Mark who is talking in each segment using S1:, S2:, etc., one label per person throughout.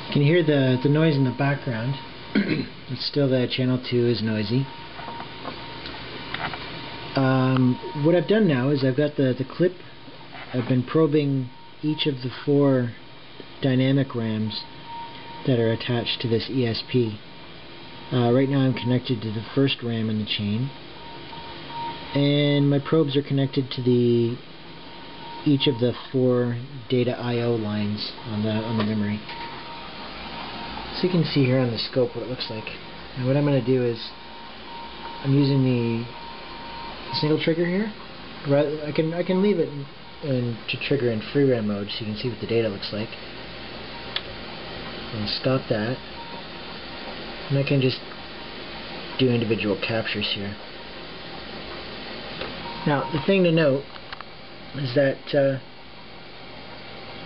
S1: You can hear the noise in the background. It's still the channel 2 is noisy. What I've done now is I've got the clip. I've been probing each of the 4 dynamic RAMs that are attached to this ESP. Right now I'm connected to the first RAM in the chain, and my probes are connected to each of the 4 data I/O lines on the memory. So you can see here on the scope what it looks like. And what I'm going to do is I'm using the single trigger here. I can leave it to trigger in free RAM mode so you can see what the data looks like. And stop that. And I can just do individual captures here. Now the thing to note is that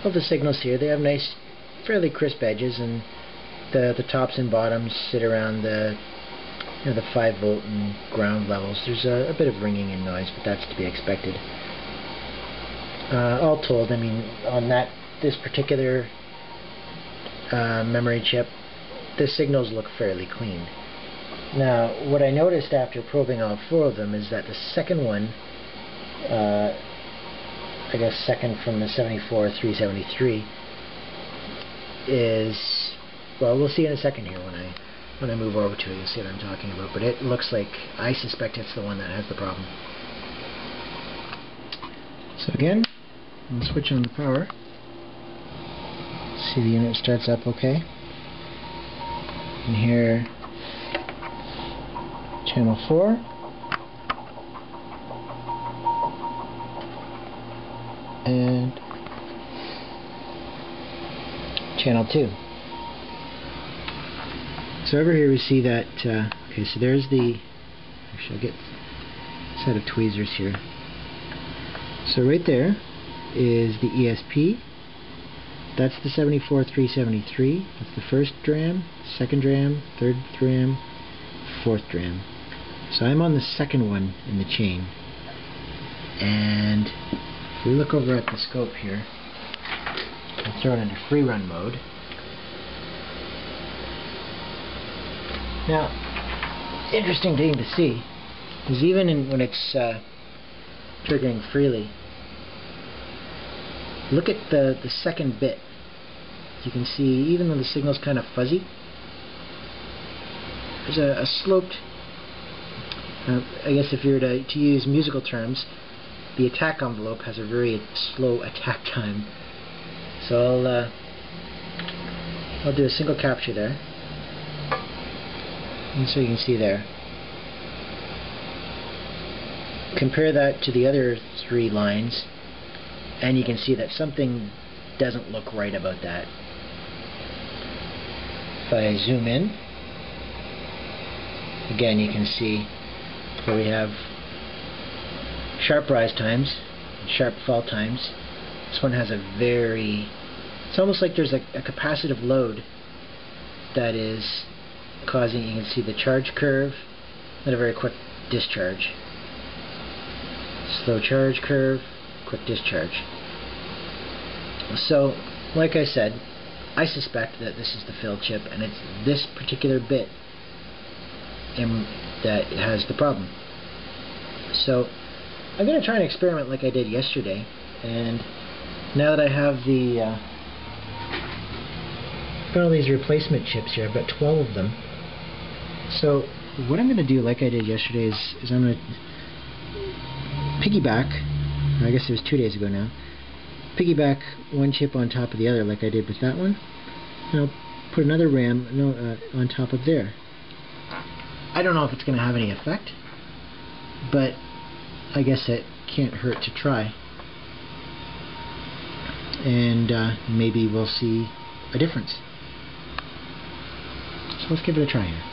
S1: all the signals here, they have nice, fairly crisp edges, and the tops and bottoms sit around the 5 volt and ground levels. There's a bit of ringing and noise, but that's to be expected. All told, I mean, on this particular memory chip, the signals look fairly clean. Now, what I noticed after probing all 4 of them is that the second one, I guess second from the 74373, is, well, we'll see in a second here when I move over to it. You'll see what I'm talking about. But it looks like, I suspect it's the one that has the problem. So again, I'll switch on the power. See the unit starts up okay. And here, channel 4. And channel 2. So over here we see that, okay, so there's the, actually I'll get a set of tweezers here. So right there is the ESP. That's the 74373. That's the first DRAM, second DRAM, third DRAM, fourth DRAM. So I'm on the second one in the chain. And if we look over at the scope here, I'll throw it into free run mode. Now, interesting thing to see is even when it's triggering freely, look at the second bit. You can see, even though the signal's kind of fuzzy, there's a sloped, I guess if you were to use musical terms, the attack envelope has a very slow attack time. So I'll do a single capture there. And so you can see there. Compare that to the other 3 lines, and you can see that something doesn't look right about that. If I zoom in, again you can see where we have sharp rise times and sharp fall times. This one has a it's almost like there's a capacitive load that is causing, you can see the charge curve and a very quick discharge. Slow charge curve, quick discharge. So, like I said, I suspect that this is the fill chip, and it's this particular bit that has the problem. So, I'm going to try and experiment like I did yesterday, and now that I have got all these replacement chips here, I've got 12 of them. So what I'm going to do, like I did yesterday, is I'm going to piggyback, I guess it was 2 days ago now, piggyback one chip on top of the other like I did with that one, and I'll put another RAM on top of there. I don't know if it's going to have any effect, but I guess it can't hurt to try. And maybe we'll see a difference. So let's give it a try here.